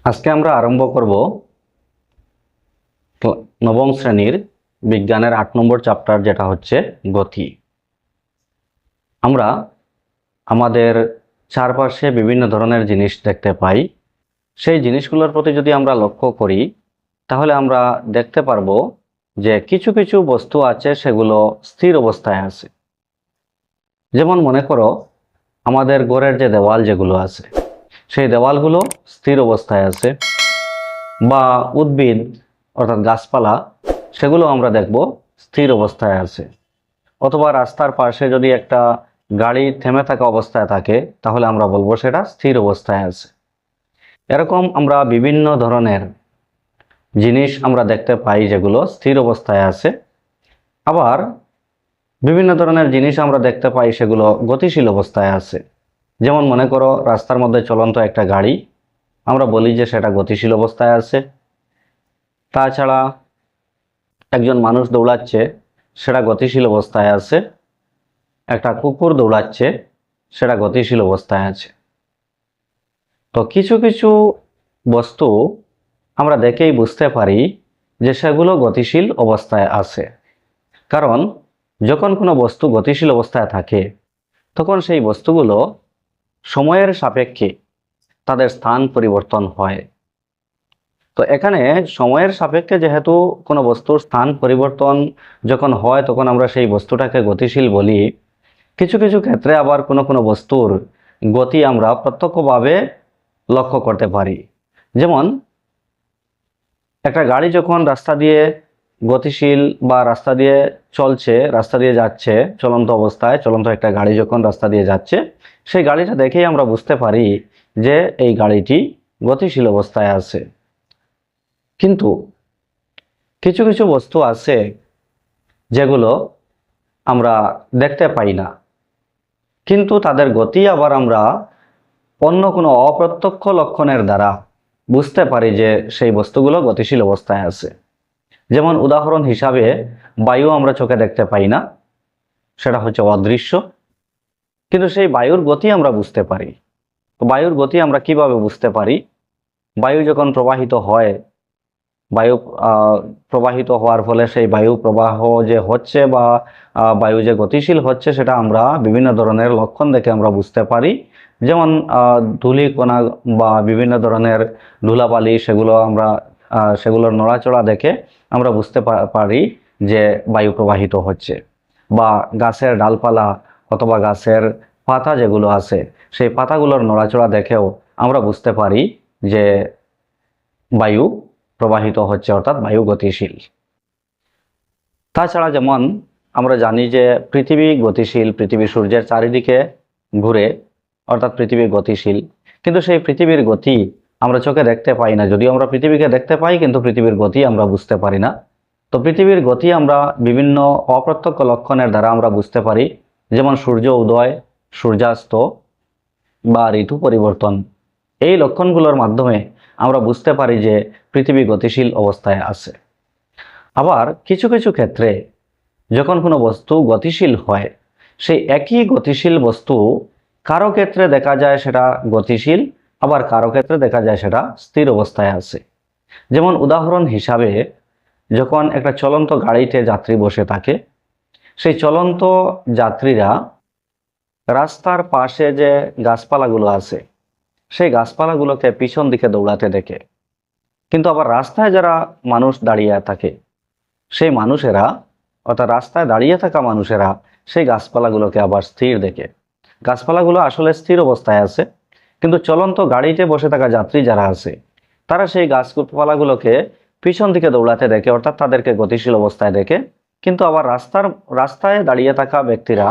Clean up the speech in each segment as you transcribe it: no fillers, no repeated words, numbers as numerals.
আজকে আমরা আরম্ভ করব নবম শ্রেণীর বিজ্ঞানের ৮ নম্বর চ্যাপ্টার, যেটা হচ্ছে গতি। আমরা আমাদের চারপাশে বিভিন্ন ধরনের জিনিস দেখতে পাই। সেই জিনিসগুলোর প্রতি যদি আমরা লক্ষ্য করি, তাহলে আমরা দেখতে পারবো যে কিছু কিছু বস্তু আছে সেগুলো স্থির অবস্থায় আছে। যেমন মনে করো, আমাদের ঘরের যে দেওয়াল যেগুলো আছে, সেই দেওয়ালগুলো স্থির অবস্থায় আছে। বা উদ্ভিদ অর্থাৎ গাছপালা, সেগুলো আমরা দেখব স্থির অবস্থায় আছে। অথবা রাস্তার পাশে যদি একটা গাড়ি থেমে থাকা অবস্থায় থাকে, তাহলে আমরা বলবো সেটা স্থির অবস্থায় আছে। এরকম আমরা বিভিন্ন ধরনের জিনিস আমরা দেখতে পাই যেগুলো স্থির অবস্থায় আছে। আবার বিভিন্ন ধরনের জিনিস আমরা দেখতে পাই সেগুলো গতিশীল অবস্থায় আছে। যেমন মনে করো, রাস্তার মধ্যে চলন্ত একটা গাড়ি, আমরা বলি যে সেটা গতিশীল অবস্থায় আছে। তাছাড়া একজন মানুষ দৌড়াচ্ছে, সেটা গতিশীল অবস্থায় আছে। একটা কুকুর দৌড়াচ্ছে, সেটা গতিশীল অবস্থায় আছে। তো কিছু কিছু বস্তু আমরা দেখেই বুঝতে পারি যে সেগুলো গতিশীল অবস্থায় আছে। কারণ যখন কোনো বস্তু গতিশীল অবস্থায় থাকে, তখন সেই বস্তুগুলো সময়ের সাপেক্ষে তাদের স্থান পরিবর্তন হয়। তো এখানে সময়ের সাপেক্ষে যেহেতু কোনো বস্তুর স্থান পরিবর্তন যখন হয়, তখন আমরা সেই বস্তুটাকে গতিশীল বলি। কিছু কিছু ক্ষেত্রে আবার কোনো কোনো বস্তুর গতি আমরা প্রত্যক্ষভাবে লক্ষ্য করতে পারি। যেমন একটা গাড়ি যখন রাস্তা দিয়ে গতিশীল বা রাস্তা দিয়ে চলছে, রাস্তা দিয়ে যাচ্ছে, চলন্ত অবস্থায় চলন্ত একটা গাড়ি যখন রাস্তা দিয়ে যাচ্ছে, সেই গাড়িটা দেখেই আমরা বুঝতে পারি যে এই গাড়িটি গতিশীল অবস্থায় আছে। কিন্তু কিছু কিছু বস্তু আছে যেগুলো আমরা দেখতে পাই না, কিন্তু তাদের গতি আবার আমরা অন্য কোনো অপ্রত্যক্ষ লক্ষণের দ্বারা বুঝতে পারি যে সেই বস্তুগুলো গতিশীল অবস্থায় আছে। যেমন উদাহরণ হিসাবে, বায়ু আমরা চোখে দেখতে পাই না, সেটা হচ্ছে অদৃশ্য, কিন্তু সেই বায়ুর গতি আমরা বুঝতে পারি। তো বায়ুর গতি আমরা কিভাবে বুঝতে পারি? বায়ু যখন প্রবাহিত হয়, বায়ু প্রবাহিত হওয়ার ফলে সেই বায়ু প্রবাহ যে হচ্ছে বা বায়ু যে গতিশীল হচ্ছে, সেটা আমরা বিভিন্ন ধরনের লক্ষণ দেখে আমরা বুঝতে পারি। যেমন ধূলিকণা বা বিভিন্ন ধরনের ধুলাবালি, সেগুলোর নড়াচড়া দেখে আমরা বুঝতে পারি যে বায়ু প্রবাহিত হচ্ছে। বা গাছের ডালপালা অথবা গাছের পাতা যেগুলো আছে, সেই পাতাগুলোর নড়াচড়া দেখেও আমরা বুঝতে পারি যে বায়ু প্রবাহিত হচ্ছে, অর্থাৎ বায়ু গতিশীল। তাছাড়া যেমন আমরা জানি যে পৃথিবী গতিশীল, পৃথিবী সূর্যের চারিদিকে ঘুরে, অর্থাৎ পৃথিবী গতিশীল। কিন্তু সেই পৃথিবীর গতি আমরা চোখে দেখতে পাই না। যদিও আমরা পৃথিবীকে দেখতে পাই, কিন্তু পৃথিবীর গতি আমরা বুঝতে পারি না। তো পৃথিবীর গতি আমরা বিভিন্ন অপ্রত্যক্ষ লক্ষণের দ্বারা আমরা বুঝতে পারি। যেমন সূর্য উদয়, সূর্যাস্ত বা ঋতু পরিবর্তন, এই লক্ষণগুলোর মাধ্যমে আমরা বুঝতে পারি যে পৃথিবী গতিশীল অবস্থায় আছে। আবার কিছু কিছু ক্ষেত্রে যখন কোনো বস্তু গতিশীল হয়, সেই একই গতিশীল বস্তু কারো ক্ষেত্রে দেখা যায় সেটা গতিশীল, আবার কারো ক্ষেত্রে দেখা যায় সেটা স্থির অবস্থায় আছে। যেমন উদাহরণ হিসাবে, যখন একটা চলন্ত গাড়িতে যাত্রী বসে থাকে, সেই চলন্ত যাত্রীরা রাস্তার পাশে যে গাছপালাগুলো আছে, সেই গাছপালাগুলোকে পিছন দিকে দৌড়াতে দেখে। কিন্তু আবার রাস্তায় যারা মানুষ দাঁড়িয়ে থাকে, সেই মানুষেরা, অর্থাৎ রাস্তায় দাঁড়িয়ে থাকা মানুষেরা সেই গাছপালাগুলোকে আবার স্থির দেখে। গাছপালাগুলো আসলে স্থির অবস্থায় আছে, কিন্তু চলন্ত গাড়িতে বসে থাকা যাত্রী যারা আছে, তারা সেই গাছপালাগুলোকে পিছন দিকে দৌড়াতে দেখে, অর্থাৎ তাদেরকে গতিশীল অবস্থায় দেখে। কিন্তু আবার রাস্তায় দাঁড়িয়ে থাকা ব্যক্তিরা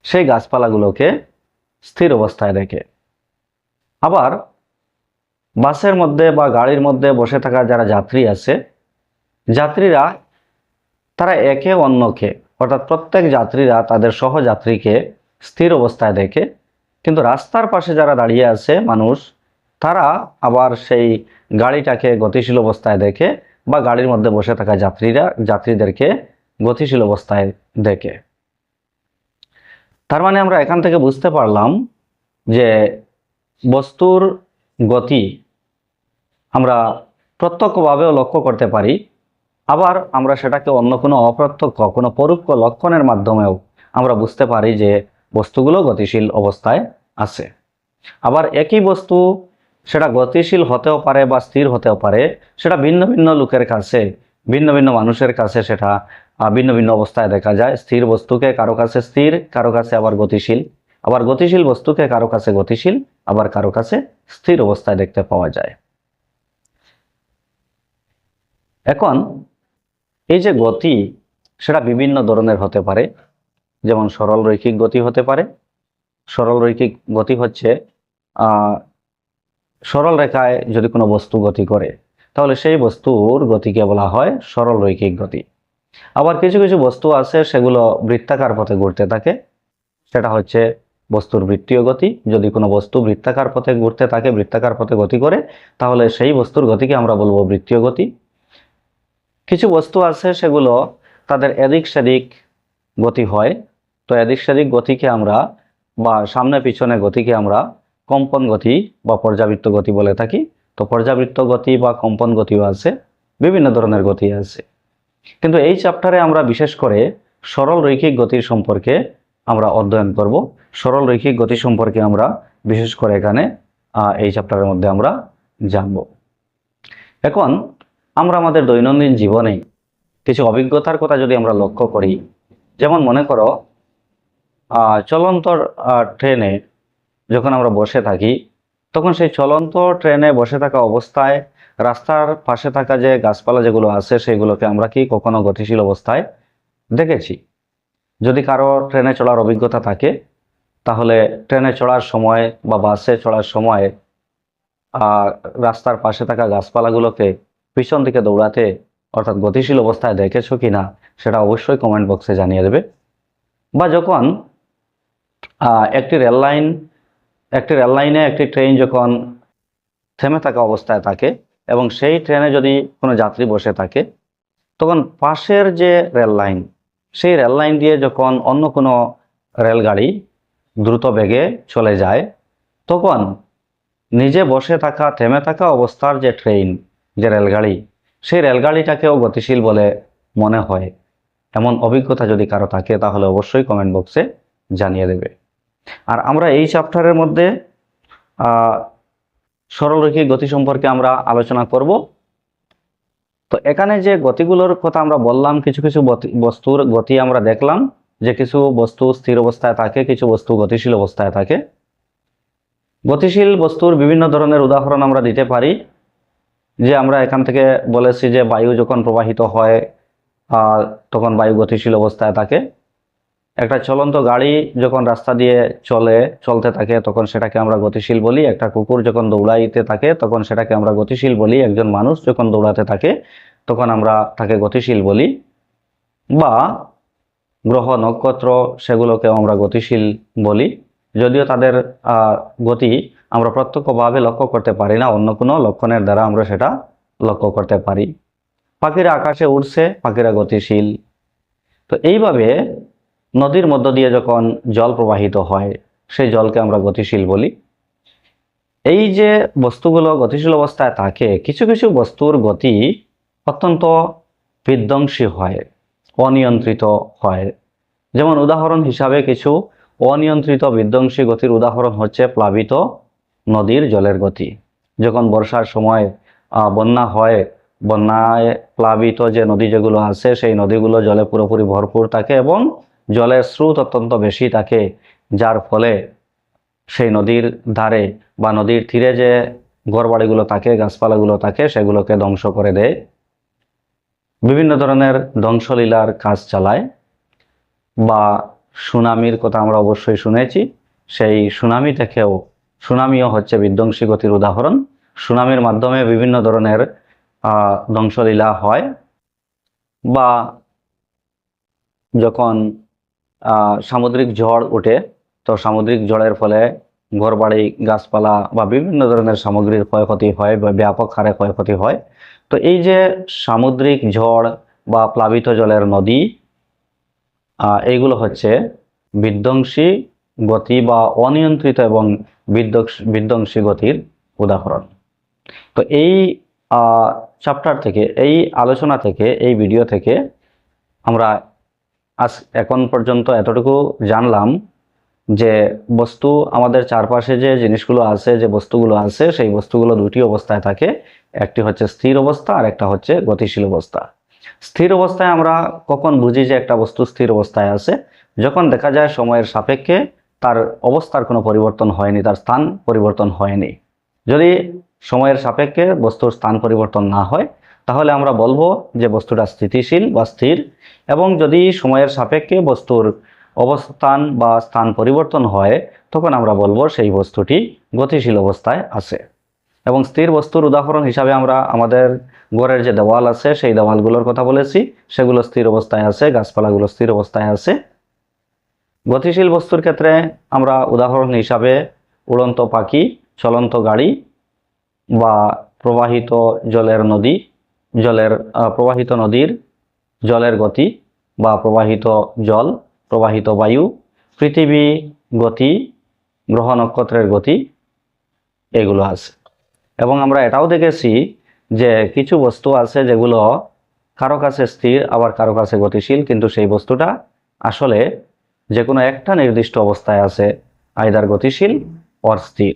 সেই গাছপালাগুলোকে স্থির অবস্থায় দেখে। আবার বাসের মধ্যে বা গাড়ির মধ্যে বসে থাকা যারা যাত্রী আছে, যাত্রীরা তারা একে অন্যকে, অর্থাৎ প্রত্যেক যাত্রীরা তাদের সহযাত্রীকে স্থির অবস্থায় দেখে। কিন্তু রাস্তার পাশে যারা দাঁড়িয়ে আছে মানুষ, তারা আবার সেই গাড়িটাকে গতিশীল অবস্থায় দেখে, বা গাড়ির মধ্যে বসে থাকা যাত্রীদেরকে গতিশীল অবস্থায় দেখে। তার মানে আমরা এখান থেকে বুঝতে পারলাম যে বস্তুর গতি আমরা প্রত্যক্ষভাবেও লক্ষ্য করতে পারি, আবার আমরা সেটাকে অন্য কোনো অপ্রত্যক্ষ কোনো পরোক্ষ লক্ষণের মাধ্যমেও আমরা বুঝতে পারি যে বস্তুগুলো গতিশীল অবস্থায় আছে। আবার একই বস্তু সেটা গতিশীল হতেও পারে বা স্থির হতেও পারে, সেটা ভিন্ন ভিন্ন লোকের কাছে, ভিন্ন ভিন্ন মানুষের কাছে সেটা ভিন্ন ভিন্ন অবস্থায় দেখা যায়। স্থির বস্তুকে কারো কাছে স্থির, কারো কাছে আবার গতিশীল, আবার গতিশীল বস্তুকে কারো কাছে গতিশীল, আবার কারো কাছে স্থির অবস্থায় দেখতে পাওয়া যায়। এখন এই যে গতি, সেটা বিভিন্ন ধরনের হতে পারে। যেমন সরল রৈখিক গতি হতে পারে। সরল রৈখিক গতি হচ্ছে সরল রেখায় যদি কোনো বস্তু গতি করে তাহলে সেই বস্তুর গতিকে বলা হয় সরল রৈখিক গতি। আবার কিছু কিছু বস্তু আছে সেগুলো বৃত্তাকার পথে ঘুরতে থাকে, সেটা হচ্ছে বস্তুর বৃত্তীয় গতি। যদি কোনো বস্তু বৃত্তাকার পথে ঘুরতে থাকে, বৃত্তাকার পথে গতি করে, তাহলে সেই বস্তুর গতিকে আমরা বলবো বৃত্তীয় গতি। কিছু বস্তু আছে সেগুলো তাদের এদিক সেদিক গতি হয়, তো এদিক সেদিক গতিকে আমরা বা সামনে পিছনে গতিকে আমরা কম্পন গতি বা পর্যাবৃত্ত গতি বলে থাকি। তো পর্যাবৃত্ত গতি বা কম্পন গতিও আছে, বিভিন্ন ধরনের গতি আছে। কিন্তু এই চ্যাপ্টারে আমরা বিশেষ করে সরল রৈখিক গতির সম্পর্কে আমরা অধ্যয়ন করব। সরল রৈখিক গতি সম্পর্কে আমরা বিশেষ করে এখানে এই চ্যাপ্টারের মধ্যে আমরা জানব। এখন আমরা আমাদের দৈনন্দিন জীবনে কিছু অভিজ্ঞতার কথা যদি আমরা লক্ষ্য করি, যেমন মনে করো চলন্ত ট্রেনে যখন আমরা বসে থাকি, তখন সেই চলন্ত ট্রেনে বসে থাকা অবস্থায় রাস্তার পাশে থাকা যে গাছপালা যেগুলো আছে সেগুলোকে আমরা কি কখনো গতিশীল অবস্থায় দেখেছি? যদি কারো ট্রেনে চড়ার অভিজ্ঞতা থাকে তাহলে ট্রেনে চড়ার সময় বা বাসে চড়ার সময় রাস্তার পাশে থাকা গাছপালাগুলোকে পিছন দিকে দৌড়াতে অর্থাৎ গতিশীল অবস্থায় দেখেছো কিনা সেটা অবশ্যই কমেন্ট বক্সে জানিয়ে দেবে। বা যখন একটি রেললাইনে একটি ট্রেন যখন থেমে থাকা অবস্থায় থাকে এবং সেই ট্রেনে যদি কোনো যাত্রী বসে থাকে, তখন পাশের যে রেললাইন, সেই রেললাইন দিয়ে যখন অন্য কোনো রেলগাড়ি দ্রুত বেগে চলে যায়, তখন নিজে বসে থাকা থেমে থাকা অবস্থার যে ট্রেন, যে রেলগাড়ি, সেই রেলগাড়িটাকেও গতিশীল বলে মনে হয়। এমন অভিজ্ঞতা যদি কারো থাকে তাহলে অবশ্যই কমেন্ট বক্সে জানিয়ে দেবে। আর আমরা এই চ্যাপ্টারের মধ্যে সরলরৈখিক গতি সম্পর্কে আমরা আলোচনা করব। তো এখানে যে গতিগুলোর কথা আমরা বললাম, কিছু কিছু বস্তুর গতি আমরা দেখলাম যে কিছু বস্তু স্থির অবস্থায় থাকে, কিছু বস্তু গতিশীল অবস্থায় থাকে। গতিশীল বস্তুর বিভিন্ন ধরনের উদাহরণ আমরা দিতে পারি। যে আমরা এখান থেকে বলেছি যে বায়ু যখন প্রবাহিত হয় তখন বায়ু গতিশীল অবস্থায় থাকে। একটা চলন্ত গাড়ি যখন রাস্তা দিয়ে চলতে থাকে তখন সেটাকে আমরা গতিশীল বলি। একটা কুকুর যখন দৌড়াইতে থাকে তখন সেটাকে আমরা গতিশীল বলি। একজন মানুষ যখন দৌড়াতে থাকে তখন আমরা তাকে গতিশীল বলি। বা গ্রহ নক্ষত্র সেগুলোকেও আমরা গতিশীল বলি, যদিও তাদের গতি আমরা প্রত্যক্ষভাবে লক্ষ্য করতে পারি না, অন্য কোনো লক্ষণের দ্বারা আমরা সেটা লক্ষ্য করতে পারি। পাখিরা আকাশে উড়ছে, পাখিরা গতিশীল। তো এইভাবে নদীর মধ্য দিয়ে যখন জল প্রবাহিত হয় সেই জলকে আমরা গতিশীল বলি। এই যে বস্তুগুলো গতিশীল অবস্থায় থাকে, কিছু কিছু বস্তুর গতি অত্যন্ত বিধ্বংসী হয়, অনিয়ন্ত্রিত হয়। যেমন উদাহরণ হিসাবে কিছু অনিয়ন্ত্রিত বিধ্বংসী গতির উদাহরণ হচ্ছে প্লাবিত নদীর জলের গতি। যখন বর্ষার সময় বন্যা হয়, বন্যায় প্লাবিত যে নদী যেগুলো আছে সেই নদীগুলো জলে পুরোপুরি ভরপুর থাকে এবং জলের স্রোত অত্যন্ত বেশি থাকে, যার ফলে সেই নদীর ধারে বা নদীর তীরে যে ঘরবাড়িগুলো থাকে, গাছপালাগুলো থাকে, সেগুলোকে ধ্বংস করে দেয়, বিভিন্ন ধরনের ধ্বংসলীলার কাজ চালায়। বা সুনামির কথা আমরা অবশ্যই শুনেছি, সেই সুনামিও হচ্ছে বিধ্বংসী গতির উদাহরণ। সুনামির মাধ্যমে বিভিন্ন ধরনের ধ্বংসলীলা হয়। বা যখন সামুদ্রিক ঝড় ওঠে, তো সামুদ্রিক ঝড়ের ফলে ঘরবাড়ি, গাছপালা বা বিভিন্ন ধরনের সামগ্রীর ক্ষয়ক্ষতি হয় বা ব্যাপক হারে ক্ষয়ক্ষতি হয়। তো এই যে সামুদ্রিক ঝড় বা প্লাবিত জলের নদী, এইগুলো হচ্ছে বিধ্বংসী গতি বা অনিয়ন্ত্রিত এবং বিধ্বংসী গতির উদাহরণ। তো এই চ্যাপ্টার থেকে, এই আলোচনা থেকে, এই ভিডিও থেকে আমরা এখন পর্যন্ত এতটুকু জানলাম যে বস্তু, আমাদের চারপাশে যে জিনিসগুলো আছে, যে বস্তুগুলো আছে, সেই বস্তুগুলো দুটি অবস্থায় থাকে। একটি হচ্ছে স্থির অবস্থা আর একটা হচ্ছে গতিশীল অবস্থা। স্থির অবস্থায় আমরা কখন বুঝি যে একটা বস্তু স্থির অবস্থায় আছে? যখন দেখা যায় সময়ের সাপেক্ষে তার অবস্থার কোনো পরিবর্তন হয়নি, তার স্থান পরিবর্তন হয়নি। যদি সময়ের সাপেক্ষে বস্তুর স্থান পরিবর্তন না হয়, তাহলে আমরা বলবো যে বস্তুটা স্থিতিশীল বা স্থির। এবং যদি সময়ের সাপেক্ষে বস্তুর অবস্থান বা স্থান পরিবর্তন হয়, তখন আমরা বলবো সেই বস্তুটি গতিশীল অবস্থায় আছে। এবং স্থির বস্তুর উদাহরণ হিসাবে আমরা আমাদের ঘরের যে দেওয়াল আছে, সেই দেওয়ালগুলোর কথা বলেছি, সেগুলো স্থির অবস্থায় আছে, গাছপালাগুলো স্থির অবস্থায় আছে। গতিশীল বস্তুর ক্ষেত্রে আমরা উদাহরণ হিসাবে উড়ন্ত পাখি, চলন্ত গাড়ি বা প্রবাহিত জলের নদী, প্রবাহিত নদীর জলের গতি বা প্রবাহিত জল, প্রবাহিত বায়ু, পৃথিবী গতি, গ্রহ নক্ষত্রের গতি, এগুলো আছে। এবং আমরা এটাও দেখেছি যে কিছু বস্তু আছে যেগুলো কারো কাছে স্থির আবার কারো কাছে গতিশীল, কিন্তু সেই বস্তুটা আসলে যে কোনো একটা নির্দিষ্ট অবস্থায় আছে, আইদার গতিশীল অর স্থির।